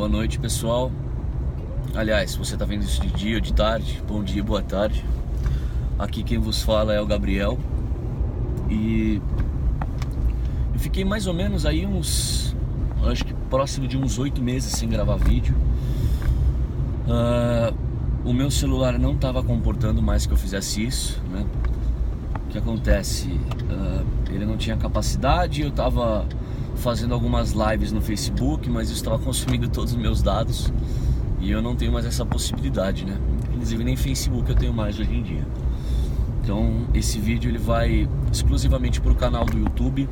Boa noite, pessoal. Aliás, se você está vendo isso de dia ou de tarde, bom dia, boa tarde. Aqui quem vos fala é o Gabriel. E eu fiquei mais ou menos aí acho que próximo de uns 8 meses sem gravar vídeo. O meu celular não estava comportando mais que eu fizesse isso, né? O que acontece? Ele não tinha capacidade, eu estava fazendo algumas lives no Facebook, mas isso estava consumindo todos os meus dados e eu não tenho mais essa possibilidade, né? Inclusive nem Facebook eu tenho mais hoje em dia. Então esse vídeo ele vai exclusivamente para o canal do YouTube.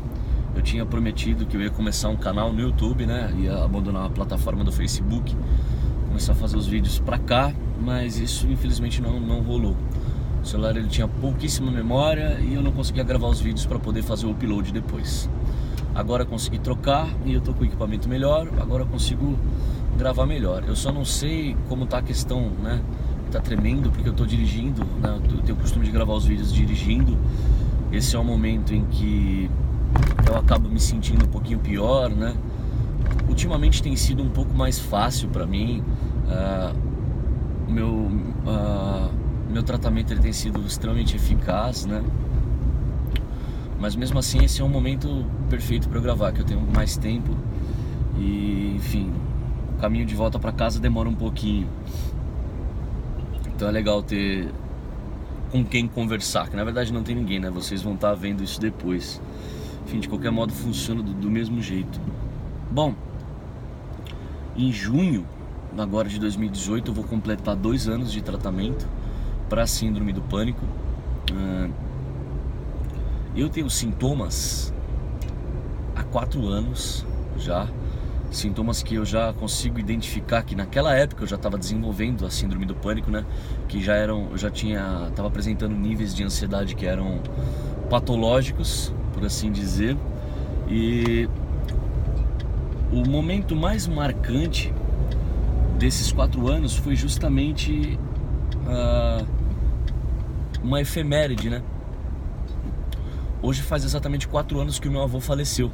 Eu tinha prometido que eu ia começar um canal no YouTube, né? Ia abandonar a plataforma do Facebook, começar a fazer os vídeos para cá, mas isso infelizmente não rolou. O celular ele tinha pouquíssima memória e eu não conseguia gravar os vídeos para poder fazer o upload depois. Agora eu consegui trocar e eu tô com o equipamento melhor, agora eu consigo gravar melhor. Eu só não sei como tá a questão, né? Tá tremendo porque eu tô dirigindo, né? Eu tenho o costume de gravar os vídeos dirigindo. Esse é o momento em que eu acabo me sentindo um pouquinho pior, né? Ultimamente tem sido um pouco mais fácil para mim. Meu tratamento ele tem sido extremamente eficaz, né? Mas mesmo assim esse é um momento perfeito para eu gravar, que eu tenho mais tempo e, enfim, o caminho de volta para casa demora um pouquinho. Então é legal ter com quem conversar, que na verdade não tem ninguém, né? Vocês vão estar vendo isso depois. Enfim, de qualquer modo funciona do mesmo jeito. Bom, em junho agora de 2018 eu vou completar 2 anos de tratamento para síndrome do pânico. Eu tenho sintomas há 4 anos já, sintomas que eu já consigo identificar que naquela época eu já estava desenvolvendo a síndrome do pânico, né? Que eu já estava apresentando níveis de ansiedade que eram patológicos, por assim dizer. E o momento mais marcante desses 4 anos foi justamente uma efeméride, né? Hoje faz exatamente 4 anos que o meu avô faleceu.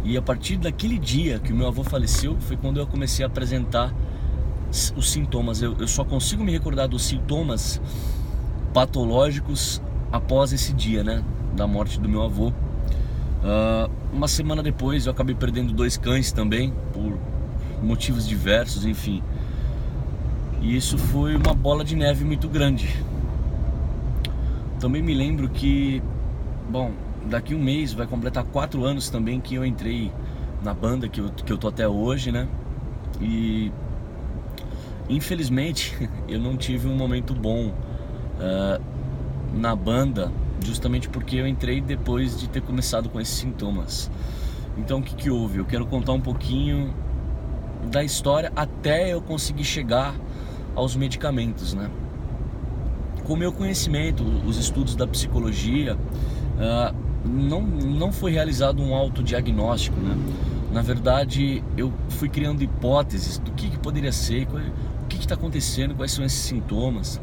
E a partir daquele dia que o meu avô faleceu, foi quando eu comecei a apresentar os sintomas. Eu só consigo me recordar dos sintomas patológicos após esse dia, né? Da morte do meu avô. Uma semana depois eu acabei perdendo 2 cães também, por motivos diversos, enfim. E isso foi uma bola de neve muito grande. Também me lembro que, bom, daqui um mês vai completar 4 anos também que eu entrei na banda que eu tô até hoje, né? E infelizmente eu não tive um momento bom na banda, justamente porque eu entrei depois de ter começado com esses sintomas. Então o que houve? Eu quero contar um pouquinho da história até eu conseguir chegar aos medicamentos, né? Com o meu conhecimento, os estudos da psicologia, não foi realizado um autodiagnóstico, né? Na verdade, eu fui criando hipóteses do que poderia ser, o que está acontecendo, quais são esses sintomas.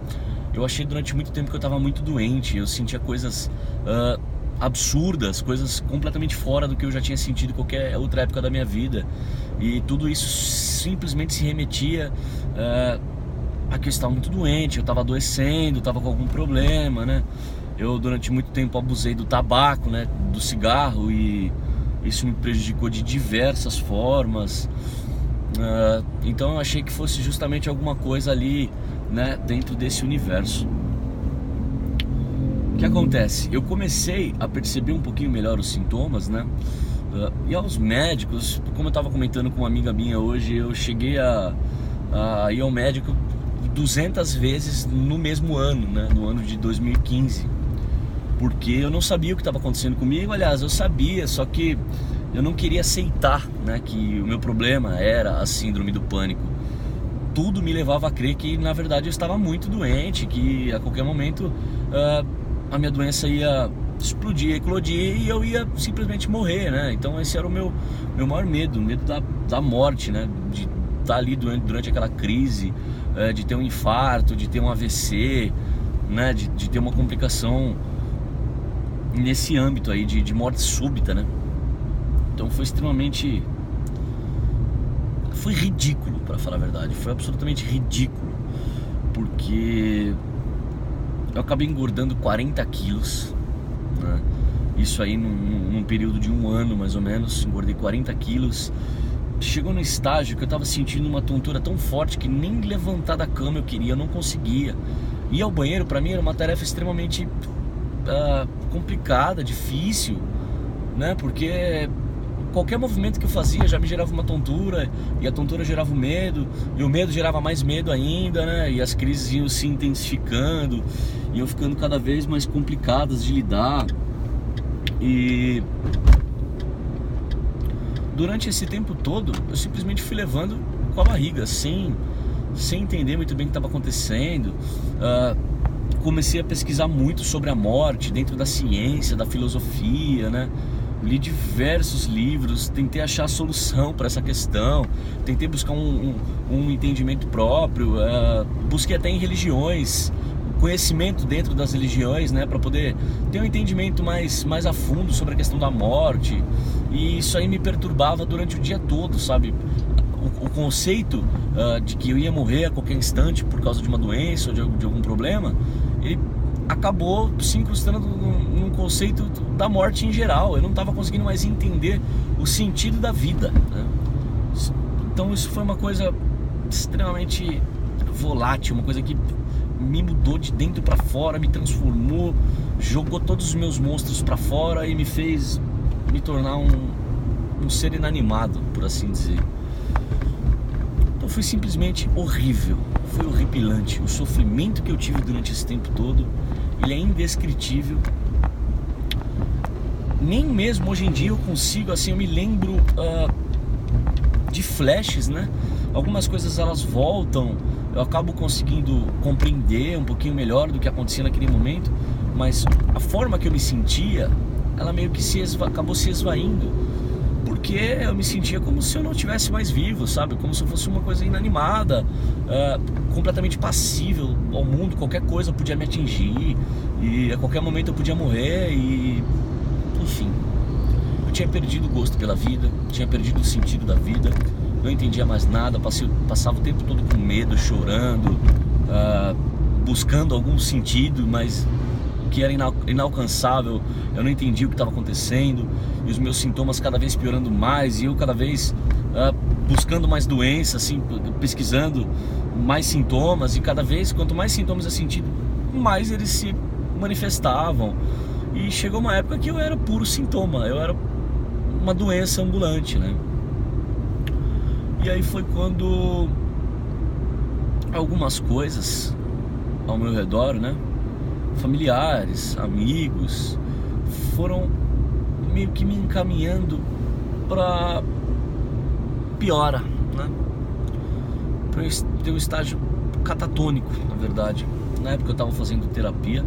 Eu achei durante muito tempo que eu estava muito doente, eu sentia coisas absurdas, coisas completamente fora do que eu já tinha sentido em qualquer outra época da minha vida. E tudo isso simplesmente se remetia a que eu estava muito doente, eu estava adoecendo, estava com algum problema, né? Eu durante muito tempo abusei do tabaco, né? Do cigarro, e isso me prejudicou de diversas formas. Então eu achei que fosse justamente alguma coisa ali, né? Dentro desse universo. O que acontece? Eu comecei a perceber um pouquinho melhor os sintomas, né? E aos médicos, como eu estava comentando com uma amiga minha hoje, eu cheguei a ir ao médico 200 vezes no mesmo ano, né? No ano de 2015, porque eu não sabia o que estava acontecendo comigo. Aliás, eu sabia, só que eu não queria aceitar, né, que o meu problema era a síndrome do pânico. Tudo me levava a crer que na verdade eu estava muito doente, que a qualquer momento a minha doença ia explodir, eclodir e eu ia simplesmente morrer, né? Então esse era o meu maior medo, medo da morte, né? De estar ali durante aquela crise, de ter um infarto, de ter um AVC, né? De ter uma complicação nesse âmbito aí de morte súbita, né? Então foi extremamente foi ridículo, para falar a verdade. Foi absolutamente ridículo, porque eu acabei engordando 40 quilos, né? Isso aí num período de 1 ano mais ou menos. Engordei 40 quilos. Chegou no estágio que eu tava sentindo uma tontura tão forte que nem levantar da cama eu queria, eu não conseguia. Ir ao banheiro pra mim era uma tarefa extremamente complicada, difícil, né? Porque qualquer movimento que eu fazia já me gerava uma tontura, e a tontura gerava o medo, e o medo gerava mais medo ainda, né? E as crises iam se intensificando, iam ficando cada vez mais complicadas de lidar. E durante esse tempo todo eu simplesmente fui levando com a barriga, sem entender muito bem o que estava acontecendo. Comecei a pesquisar muito sobre a morte dentro da ciência, da filosofia, né? Li diversos livros, tentei achar a solução para essa questão, tentei buscar um entendimento próprio, busquei até em religiões, conhecimento dentro das religiões, né, para poder ter um entendimento mais a fundo sobre a questão da morte. E isso aí me perturbava durante o dia todo, sabe? O conceito de que eu ia morrer a qualquer instante por causa de uma doença ou de algum problema, ele acabou se incrustando num conceito da morte em geral. Eu não estava conseguindo mais entender o sentido da vida, né? Então isso foi uma coisa extremamente volátil, uma coisa que me mudou de dentro para fora, me transformou, jogou todos os meus monstros para fora e me fez me tornar um ser inanimado, por assim dizer. Então foi simplesmente horrível, foi horripilante. O sofrimento que eu tive durante esse tempo todo, ele é indescritível. Nem mesmo hoje em dia eu consigo, assim, eu me lembro de flashes, né? Algumas coisas elas voltam, eu acabo conseguindo compreender um pouquinho melhor do que acontecia naquele momento, mas a forma que eu me sentia, ela meio que acabou se esvaindo, porque eu me sentia como se eu não estivesse mais vivo, sabe? Como se eu fosse uma coisa inanimada, completamente passível ao mundo. Qualquer coisa podia me atingir e a qualquer momento eu podia morrer e... enfim, eu tinha perdido o gosto pela vida, tinha perdido o sentido da vida, não entendia mais nada, passava o tempo todo com medo, chorando, buscando algum sentido, mas que era inalcançável. Eu não entendia o que estava acontecendo, e os meus sintomas cada vez piorando mais, e eu cada vez buscando mais doenças, assim, pesquisando mais sintomas, e cada vez, quanto mais sintomas eu senti, mais eles se manifestavam. E chegou uma época que eu era puro sintoma, eu era uma doença ambulante, né? E aí foi quando algumas coisas ao meu redor, né, familiares, amigos, foram meio que me encaminhando para piora, né? Para ter um estágio catatônico, na verdade. Na época eu estava fazendo terapia,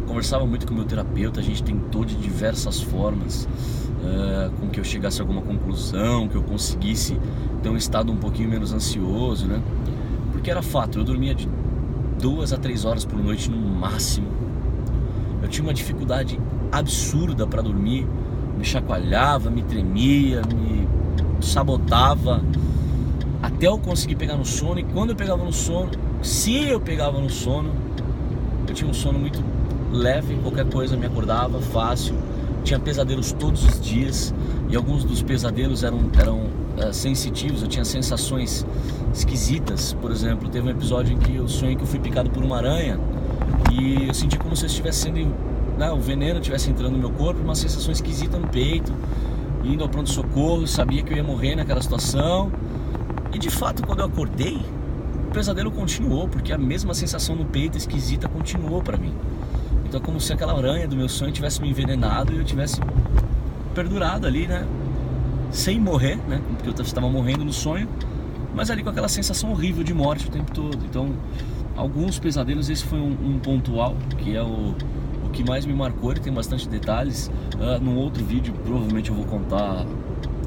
conversava muito com o meu terapeuta, a gente tentou de diversas formas com que eu chegasse a alguma conclusão, que eu conseguisse ter um estado um pouquinho menos ansioso, né? Porque era fato, eu dormia de 2 a 3 horas por noite no máximo. Eu tinha uma dificuldade absurda para dormir, me chacoalhava, me tremia, me sabotava até eu conseguir pegar no sono. E quando eu pegava no sono, se eu pegava no sono, eu tinha um sono muito leve, qualquer coisa me acordava fácil. Tinha pesadelos todos os dias, e alguns dos pesadelos eram sensitivos. Eu tinha sensações esquisitas. Por exemplo, teve um episódio em que eu sonhei que eu fui picado por uma aranha, e eu senti como se eu estivesse sendo, né, o veneno estivesse entrando no meu corpo, uma sensação esquisita no peito, indo ao pronto-socorro, sabia que eu ia morrer naquela situação. E de fato, quando eu acordei, o pesadelo continuou, porque a mesma sensação no peito esquisita continuou para mim. Então é como se aquela aranha do meu sonho tivesse me envenenado e eu tivesse perdurado ali, né, sem morrer, né, porque eu estava morrendo no sonho, mas ali com aquela sensação horrível de morte o tempo todo. Então, alguns pesadelos, esse foi um pontual, que é o que mais me marcou. Ele tem bastante detalhes. Num outro vídeo provavelmente eu vou contar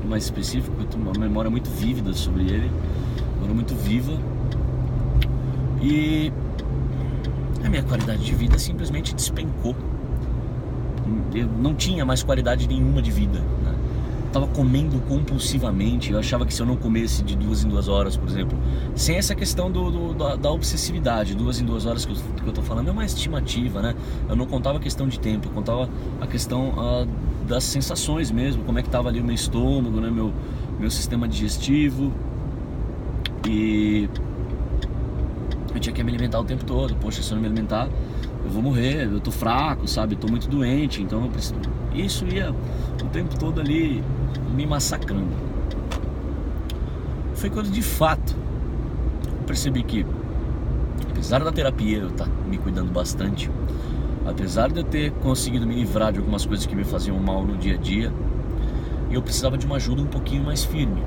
mais específico. Eu tenho uma memória muito vívida sobre ele, memória muito viva, e a minha qualidade de vida simplesmente despencou. Eu não tinha mais qualidade nenhuma de vida, né? tava comendo compulsivamente. Eu achava que se eu não comesse de 2 em 2 horas, por exemplo, sem essa questão da obsessividade, 2 em 2 horas que eu tô falando é uma estimativa, né? Eu não contava a questão de tempo, eu contava a questão das sensações mesmo, como é que tava ali o meu estômago, né? Meu sistema digestivo. E eu tinha que me alimentar o tempo todo. Poxa, se eu não me alimentar, eu vou morrer, eu tô fraco, sabe? Eu tô muito doente, então eu preciso... Isso ia o tempo todo ali me massacrando. Foi quando de fato eu percebi que, apesar da terapia eu estar me cuidando bastante, apesar de eu ter conseguido me livrar de algumas coisas que me faziam mal no dia a dia, eu precisava de uma ajuda um pouquinho mais firme.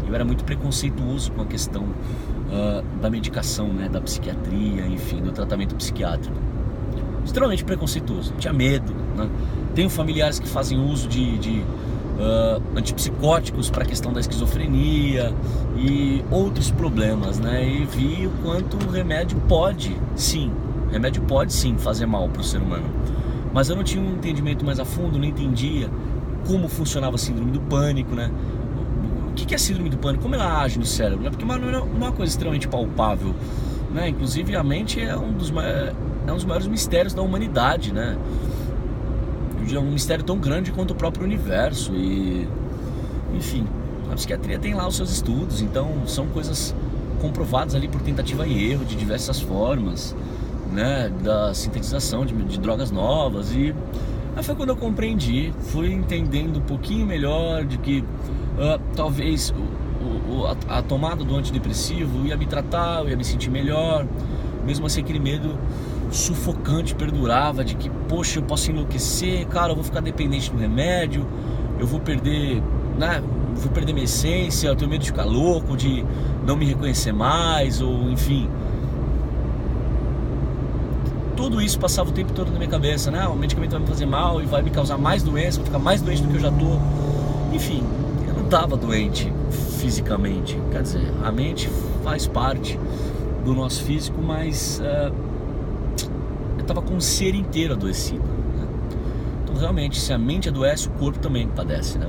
Eu era muito preconceituoso com a questão da medicação, né, da psiquiatria, enfim, do tratamento psiquiátrico. Extremamente preconceituoso, tinha medo, né? Tenho familiares que fazem uso de antipsicóticos para a questão da esquizofrenia e outros problemas, né? E vi o quanto o remédio pode sim fazer mal para o ser humano. Mas eu não tinha um entendimento mais a fundo, não entendia como funcionava a síndrome do pânico, né? O que é a síndrome do pânico? Como ela age no cérebro? Porque não é uma coisa extremamente palpável, né? Inclusive a mente é um dos maiores mistérios da humanidade, né? É um mistério tão grande quanto o próprio universo. E, enfim, a psiquiatria tem lá os seus estudos, então são coisas comprovadas ali por tentativa e erro de diversas formas, né? Da sintetização de drogas novas. E aí foi quando eu compreendi, fui entendendo um pouquinho melhor de que talvez a tomada do antidepressivo ia me tratar, eu ia me sentir melhor. Mesmo assim, aquele medo sufocante perdurava de que, poxa, eu posso enlouquecer, cara, eu vou ficar dependente do remédio, eu vou perder, né, minha essência, eu tenho medo de ficar louco, de não me reconhecer mais, ou enfim. Tudo isso passava o tempo todo na minha cabeça, né? O medicamento vai me fazer mal e vai me causar mais doença, vou ficar mais doente do que eu já tô. Enfim, eu não estava doente fisicamente, quer dizer, a mente faz parte do nosso físico, mas eu estava com o ser inteiro adoecido, né? Então realmente, se a mente adoece, o corpo também padece, né?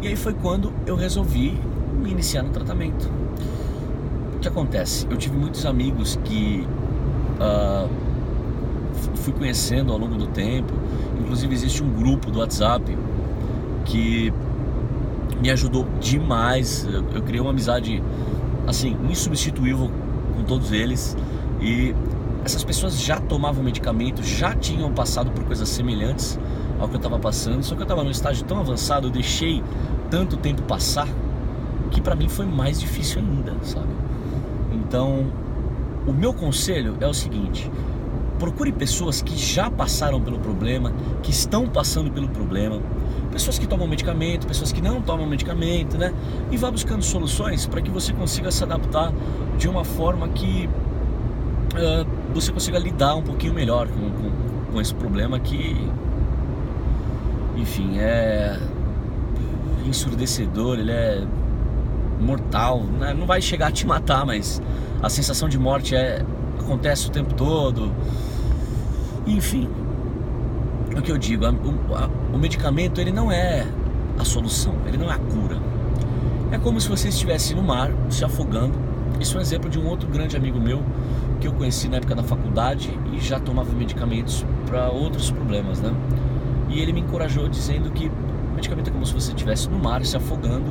E aí foi quando eu resolvi me iniciar no tratamento. O que acontece? Eu tive muitos amigos que fui conhecendo ao longo do tempo. Inclusive existe um grupo do WhatsApp que me ajudou demais. Eu criei uma amizade assim, insubstituível com todos eles. E essas pessoas já tomavam medicamento, já tinham passado por coisas semelhantes ao que eu estava passando. Só que eu estava num estágio tão avançado, eu deixei tanto tempo passar, que pra mim foi mais difícil ainda, sabe? Então, o meu conselho é o seguinte: procure pessoas que já passaram pelo problema, que estão passando pelo problema, pessoas que tomam medicamento, pessoas que não tomam medicamento, né? E vá buscando soluções para que você consiga se adaptar de uma forma que você consiga lidar um pouquinho melhor com esse problema que, enfim, é ensurdecedor, ele é mortal, né? Não vai chegar a te matar, mas a sensação de morte acontece o tempo todo. Enfim, o que eu digo, o medicamento, ele não é a solução, ele não é a cura. É como se você estivesse no mar, se afogando. Isso é um exemplo de um outro grande amigo meu que eu conheci na época da faculdade e já tomava medicamentos para outros problemas, né? E ele me encorajou dizendo que o medicamento é como se você estivesse no mar, se afogando,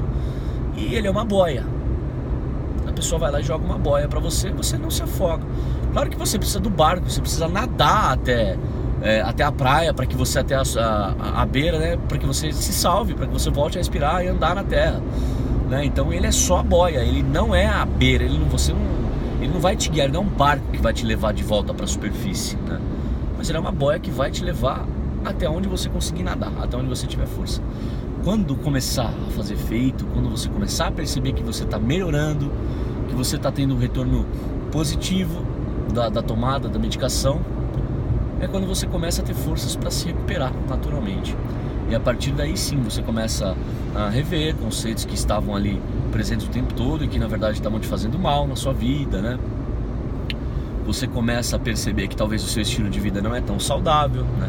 e ele é uma boia. A pessoa vai lá e joga uma boia para você, você não se afoga. Claro que você precisa do barco, você precisa nadar até a praia, para que você até a beira, né, para que você se salve, para que você volte a respirar e andar na terra, né? Então ele é só a boia, ele não é a beira, ele não vai te guiar, ele não é um barco que vai te levar de volta para a superfície, né? Mas ele é uma boia que vai te levar até onde você conseguir nadar, até onde você tiver força. Quando começar a fazer efeito, quando você começar a perceber que você está melhorando, que você está tendo um retorno positivo da tomada da medicação, é quando você começa a ter forças para se recuperar naturalmente. E a partir daí sim, você começa a rever conceitos que estavam ali presentes o tempo todo e que na verdade estavam te fazendo mal na sua vida, né? você começa a perceber que talvez o seu estilo de vida não é tão saudável, né?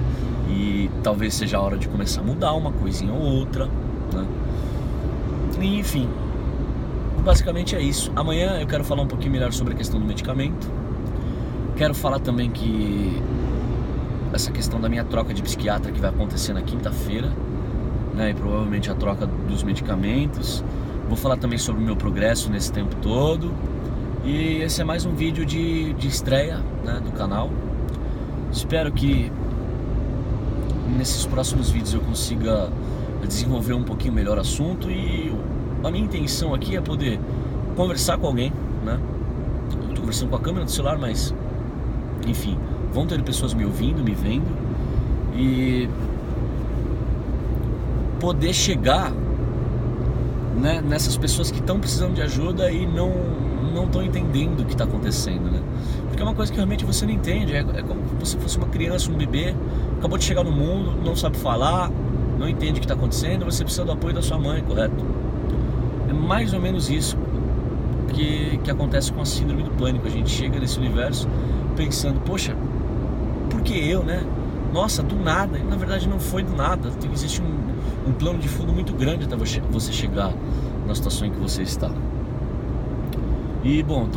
E talvez seja a hora de começar a mudar uma coisinha ou outra, né? E, enfim, basicamente é isso. Amanhã eu quero falar um pouquinho melhor sobre a questão do medicamento. Quero falar também que essa questão da minha troca de psiquiatra que vai acontecer na quinta-feira, né? E provavelmente a troca dos medicamentos. Vou falar também sobre o meu progresso nesse tempo todo. E esse é mais um vídeo de estreia, né, do canal. Espero que nesses próximos vídeos eu consiga desenvolver um pouquinho melhor o assunto. E a minha intenção aqui é poder conversar com alguém, né? Eu estou conversando com a câmera do celular, mas enfim, vão ter pessoas me ouvindo, me vendo, e poder chegar, né, nessas pessoas que estão precisando de ajuda e não estão entendendo o que está acontecendo, né? Porque é uma coisa que realmente você não entende. É como se você fosse uma criança, um bebê, acabou de chegar no mundo, não sabe falar, não entende o que está acontecendo, você precisa do apoio da sua mãe, correto? É mais ou menos isso que acontece com a síndrome do pânico. A gente chega nesse universo pensando, poxa, por que eu, né? Nossa, do nada. E na verdade não foi do nada. Existe um plano de fundo muito grande até você chegar na situação em que você está. E bom,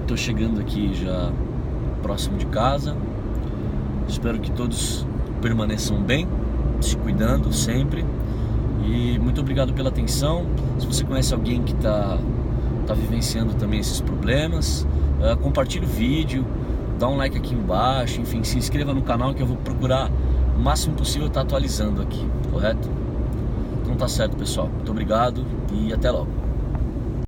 tô chegando aqui já próximo de casa. Espero que todos permaneçam bem, se cuidando sempre. E muito obrigado pela atenção. Se você conhece alguém que tá vivenciando também esses problemas, compartilhe o vídeo, dá um like aqui embaixo, enfim, se inscreva no canal que eu vou procurar o máximo possível estar atualizando aqui, correto? Então tá certo, pessoal. Muito obrigado e até logo.